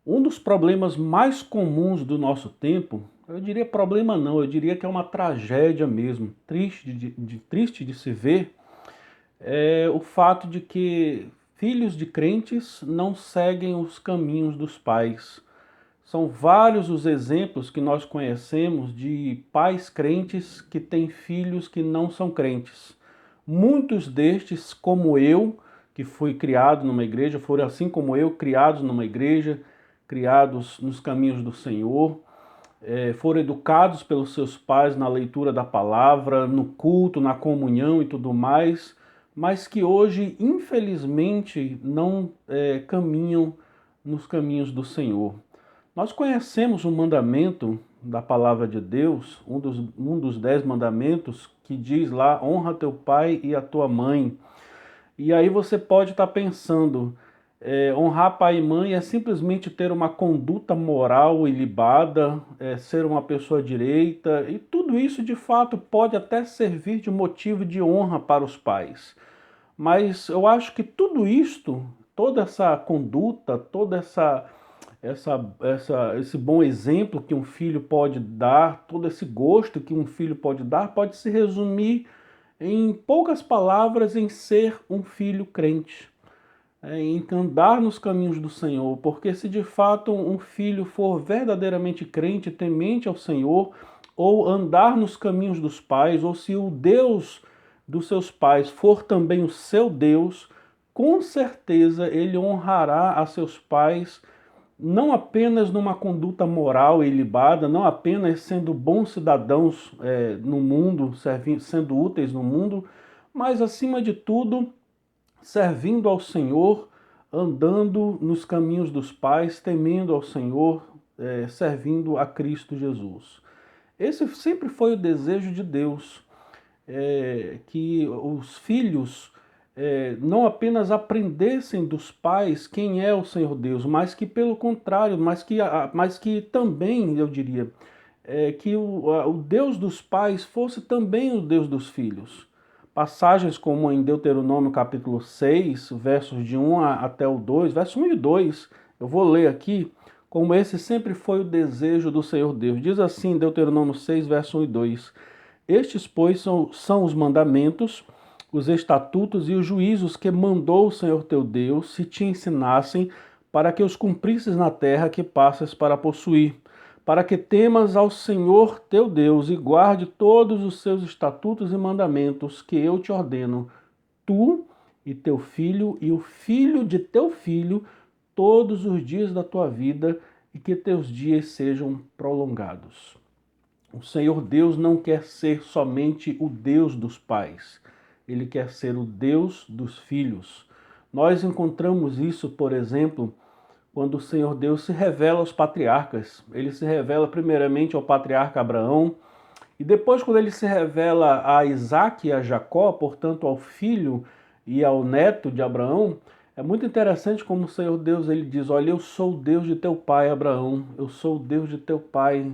Um dos problemas mais comuns do nosso tempo, eu diria problema não, eu diria que é uma tragédia mesmo, triste de se ver, é o fato de que filhos de crentes não seguem os caminhos dos pais. São vários os exemplos que nós conhecemos de pais crentes que têm filhos que não são crentes. Muitos destes, como eu, que fui criado numa igreja, foram assim como eu, criados numa igreja, criados nos caminhos do Senhor, foram educados pelos seus pais na leitura da palavra, no culto, na comunhão e tudo mais, mas que hoje, infelizmente, não caminham nos caminhos do Senhor. Nós conhecemos o mandamento da palavra de Deus, um dos 10 mandamentos, que diz lá, honra teu pai e a tua mãe. E aí você pode estar pensando, honrar pai e mãe é simplesmente ter uma conduta moral ilibada, ser uma pessoa direita, e tudo isso de fato pode até servir de motivo de honra para os pais. Mas eu acho que tudo isto, toda essa conduta, toda esse bom exemplo que um filho pode dar, todo esse gosto que um filho pode dar, pode se resumir em poucas palavras em ser um filho crente, em andar nos caminhos do Senhor, porque se de fato um filho for verdadeiramente crente, temente ao Senhor, ou andar nos caminhos dos pais, ou se o Deus dos seus pais for também o seu Deus, com certeza ele honrará a seus pais não apenas numa conduta moral ilibada, não apenas sendo bons cidadãos no mundo, sendo úteis no mundo, mas acima de tudo, servindo ao Senhor, andando nos caminhos dos pais, temendo ao Senhor, servindo a Cristo Jesus. Esse sempre foi o desejo de Deus, que os filhos não apenas aprendessem dos pais quem é o Senhor Deus, mas que pelo contrário, mas que também, eu diria, que o Deus dos pais fosse também o Deus dos filhos. Passagens como em Deuteronômio capítulo 6, versos de 1 até o 2, verso 1 e 2, eu vou ler aqui, como esse sempre foi o desejo do Senhor Deus. Diz assim, Deuteronômio 6, verso 1 e 2: Estes, pois, são os mandamentos, os estatutos e os juízos que mandou o Senhor teu Deus, se te ensinassem, para que os cumprisses na terra que passas para possuir, para que temas ao Senhor teu Deus e guarde todos os seus estatutos e mandamentos que eu te ordeno, tu e teu filho e o filho de teu filho, todos os dias da tua vida, e que teus dias sejam prolongados. O Senhor Deus não quer ser somente o Deus dos pais, ele quer ser o Deus dos filhos. Nós encontramos isso, por exemplo, quando o Senhor Deus se revela aos patriarcas. Ele se revela primeiramente ao patriarca Abraão, e depois, quando ele se revela a Isaac e a Jacó, portanto ao filho e ao neto de Abraão, é muito interessante como o Senhor Deus ele diz: olha, eu sou o Deus de teu pai Abraão, eu sou o Deus de teu pai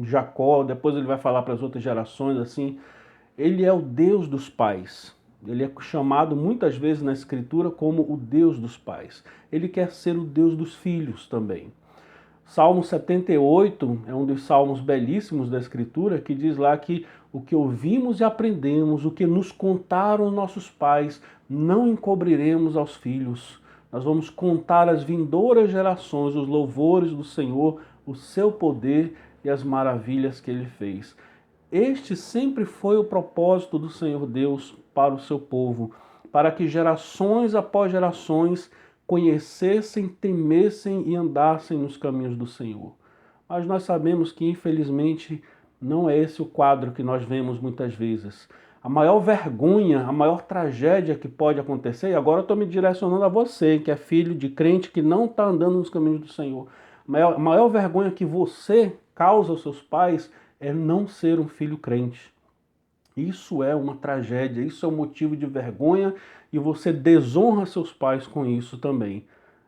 Jacó. Depois ele vai falar para as outras gerações assim. Ele é o Deus dos pais. Ele é chamado muitas vezes na Escritura como o Deus dos pais. Ele quer ser o Deus dos filhos também. Salmo 78 é um dos salmos belíssimos da Escritura, que diz lá que o que ouvimos e aprendemos, o que nos contaram nossos pais, não encobriremos aos filhos. Nós vamos contar às vindouras gerações os louvores do Senhor, o seu poder e as maravilhas que ele fez. Este sempre foi o propósito do Senhor Deus para o seu povo, para que gerações após gerações conhecessem, temessem e andassem nos caminhos do Senhor. Mas nós sabemos que, infelizmente, não é esse o quadro que nós vemos muitas vezes. A maior vergonha, a maior tragédia que pode acontecer, e agora eu estou me direcionando a você, que é filho de crente que não está andando nos caminhos do Senhor. A maior vergonha que você causa aos seus pais é não ser um filho crente. Isso é uma tragédia, isso é um motivo de vergonha e você desonra seus pais com isso também.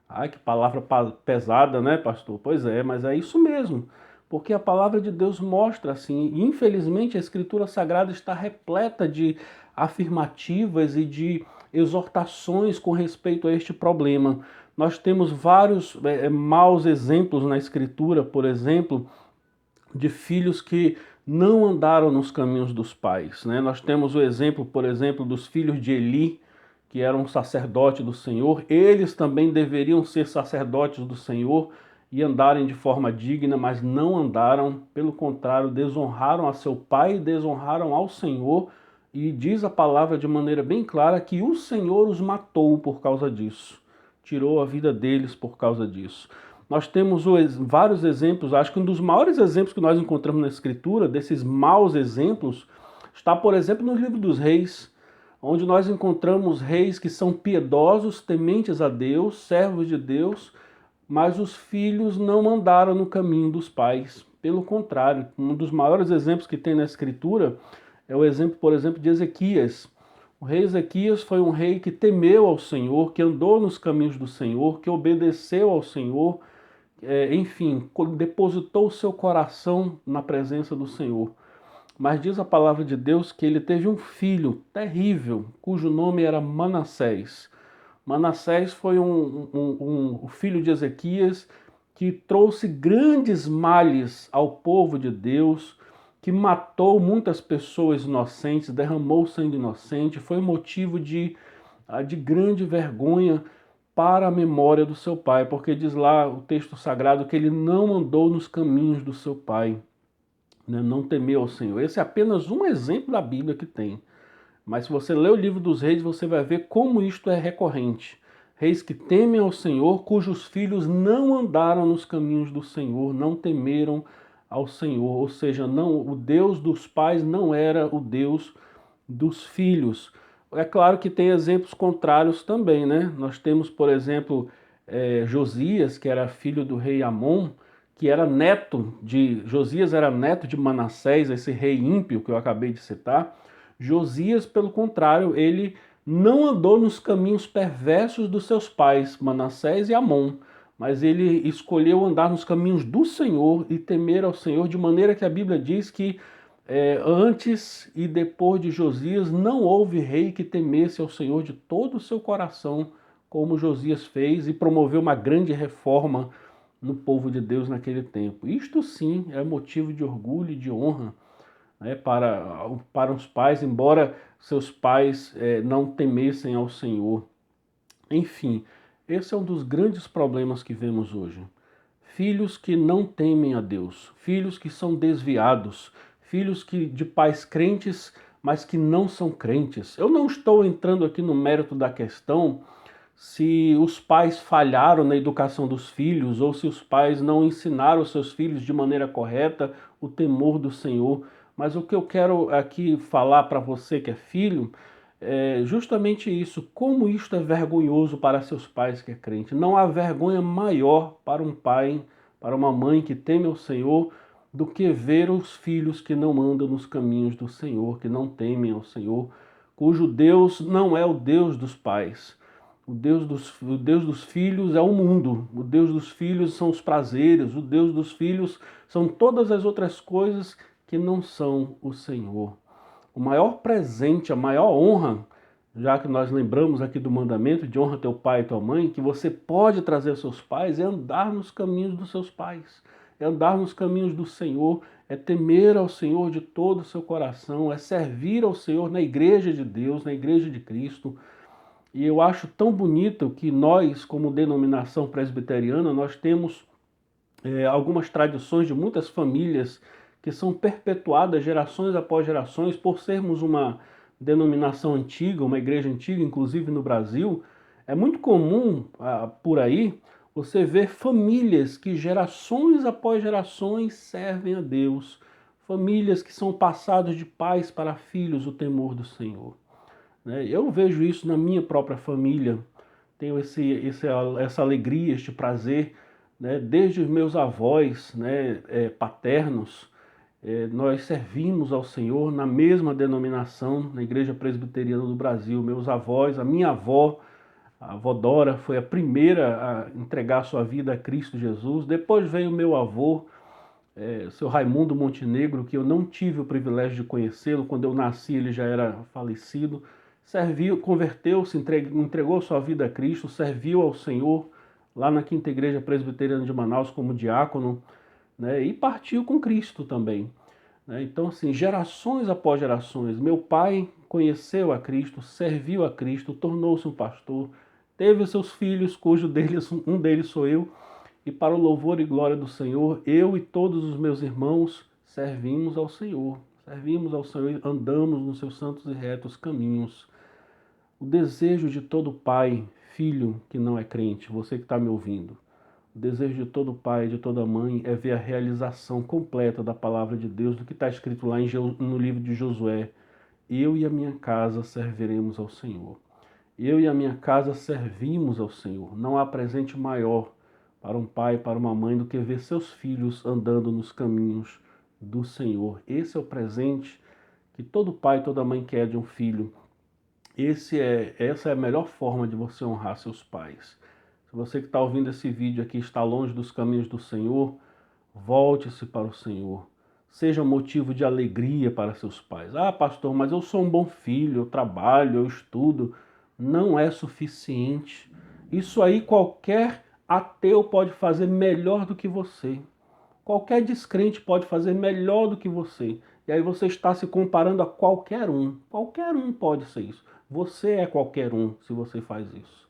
Ai, que palavra pesada, né, pastor? Pois é, mas é isso mesmo. Porque a palavra de Deus mostra assim, e infelizmente a Escritura Sagrada está repleta de afirmativas e de exortações com respeito a este problema. Nós temos vários maus exemplos na Escritura, por exemplo, de filhos que não andaram nos caminhos dos pais, né? Nós temos o exemplo, por exemplo, dos filhos de Eli, que eram um sacerdote do Senhor. Eles também deveriam ser sacerdotes do Senhor e andarem de forma digna, mas não andaram, pelo contrário, desonraram a seu pai, desonraram ao Senhor, e diz a palavra de maneira bem clara que o Senhor os matou por causa disso, tirou a vida deles por causa disso. Nós temos vários exemplos, acho que um dos maiores exemplos que nós encontramos na Escritura, desses maus exemplos, está, por exemplo, no livro dos Reis, onde nós encontramos reis que são piedosos, tementes a Deus, servos de Deus, mas os filhos não andaram no caminho dos pais. Pelo contrário, um dos maiores exemplos que tem na Escritura é o exemplo, por exemplo, de Ezequias. O rei Ezequias foi um rei que temeu ao Senhor, que andou nos caminhos do Senhor, que obedeceu ao Senhor, enfim, depositou o seu coração na presença do Senhor. Mas diz a palavra de Deus que ele teve um filho terrível, cujo nome era Manassés. Manassés foi um filho de Ezequias que trouxe grandes males ao povo de Deus, que matou muitas pessoas inocentes, derramou sangue inocente, foi motivo de grande vergonha para a memória do seu pai, porque diz lá o texto sagrado que ele não andou nos caminhos do seu pai, né? Não temeu ao Senhor. Esse é apenas um exemplo da Bíblia que tem. Mas se você ler o livro dos reis, você vai ver como isto é recorrente. Reis que temem ao Senhor, cujos filhos não andaram nos caminhos do Senhor, não temeram ao Senhor. Ou seja, não, o Deus dos pais não era o Deus dos filhos. É claro que tem exemplos contrários também, né? Nós temos, por exemplo, Josias, que era filho do rei Amon, que era neto de... Josias era neto de Manassés, esse rei ímpio que eu acabei de citar. Josias, pelo contrário, ele não andou nos caminhos perversos dos seus pais, Manassés e Amon, mas ele escolheu andar nos caminhos do Senhor e temer ao Senhor, de maneira que a Bíblia diz que antes e depois de Josias não houve rei que temesse ao Senhor de todo o seu coração, como Josias fez, e promoveu uma grande reforma no povo de Deus naquele tempo. Isto sim é motivo de orgulho e de honra, né, para os pais, embora seus pais não temessem ao Senhor. Enfim, esse é um dos grandes problemas que vemos hoje. Filhos que não temem a Deus, filhos que são desviados, filhos de pais crentes, mas que não são crentes. Eu não estou entrando aqui no mérito da questão se os pais falharam na educação dos filhos ou se os pais não ensinaram os seus filhos de maneira correta o temor do Senhor. Mas o que eu quero aqui falar para você que é filho é justamente isso, como isto é vergonhoso para seus pais que é crente. Não há vergonha maior para um pai, para uma mãe que teme o Senhor, do que ver os filhos que não andam nos caminhos do Senhor, que não temem ao Senhor, cujo Deus não é o Deus dos pais. O Deus dos filhos é o mundo, o Deus dos filhos são os prazeres, o Deus dos filhos são todas as outras coisas que não são o Senhor. O maior presente, a maior honra, já que nós lembramos aqui do mandamento de honra teu pai e tua mãe, que você pode trazer aos seus pais, é andar nos caminhos dos seus pais, é andar nos caminhos do Senhor, é temer ao Senhor de todo o seu coração, é servir ao Senhor na igreja de Deus, na igreja de Cristo. E eu acho tão bonito que nós, como denominação presbiteriana, nós temos algumas tradições de muitas famílias que são perpetuadas gerações após gerações, por sermos uma denominação antiga, uma igreja antiga, inclusive no Brasil. É muito comum por aí você ver famílias que gerações após gerações servem a Deus, famílias que são passadas de pais para filhos o temor do Senhor. Eu vejo isso na minha própria família, tenho essa alegria, este prazer, né? Desde os meus avós, né, paternos, nós servimos ao Senhor na mesma denominação, na Igreja Presbiteriana do Brasil. Meus avós, a minha avó, a avó Dora, foi a primeira a entregar sua vida a Cristo Jesus. Depois veio meu avô, o seu Raimundo Montenegro, que eu não tive o privilégio de conhecê-lo. Quando eu nasci ele já era falecido. Serviu, converteu-se, entregou sua vida a Cristo, serviu ao Senhor lá na Quinta Igreja Presbiteriana de Manaus como diácono, né, e partiu com Cristo também. Né? Então, assim, gerações após gerações, meu pai conheceu a Cristo, serviu a Cristo, tornou-se um pastor, teve os seus filhos, um deles sou eu, e para o louvor e glória do Senhor, eu e todos os meus irmãos servimos ao Senhor. Servimos ao Senhor e andamos nos seus santos e retos caminhos. O desejo de todo pai, filho que não é crente, você que está me ouvindo, o desejo de todo pai e de toda mãe é ver a realização completa da palavra de Deus, do que está escrito lá no livro de Josué. Eu e a minha casa serviremos ao Senhor. Eu e a minha casa servimos ao Senhor. Não há presente maior para um pai, para uma mãe, do que ver seus filhos andando nos caminhos do Senhor. Esse é o presente que todo pai e toda mãe quer de um filho. Essa é a melhor forma de você honrar seus pais. Se você que está ouvindo esse vídeo aqui está longe dos caminhos do Senhor, volte-se para o Senhor. Seja motivo de alegria para seus pais. Ah, pastor, mas eu sou um bom filho, eu trabalho, eu estudo. Não é suficiente. Isso aí qualquer ateu pode fazer melhor do que você. Qualquer descrente pode fazer melhor do que você. E aí você está se comparando a qualquer um. Qualquer um pode ser isso. Você é qualquer um se você faz isso.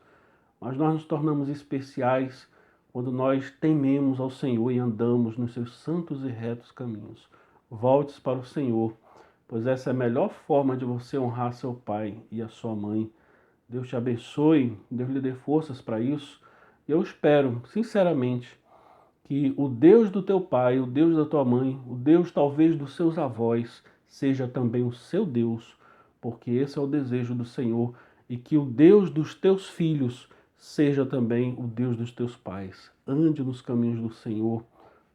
Mas nós nos tornamos especiais quando nós tememos ao Senhor e andamos nos seus santos e retos caminhos. Volte-se para o Senhor, pois essa é a melhor forma de você honrar seu pai e a sua mãe. Deus te abençoe, Deus lhe dê forças para isso. E eu espero, sinceramente, que o Deus do teu pai, o Deus da tua mãe, o Deus talvez dos seus avós, seja também o seu Deus, porque esse é o desejo do Senhor, e que o Deus dos teus filhos seja também o Deus dos teus pais. Ande nos caminhos do Senhor,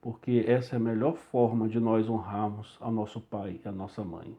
porque essa é a melhor forma de nós honrarmos a nosso pai e a nossa mãe.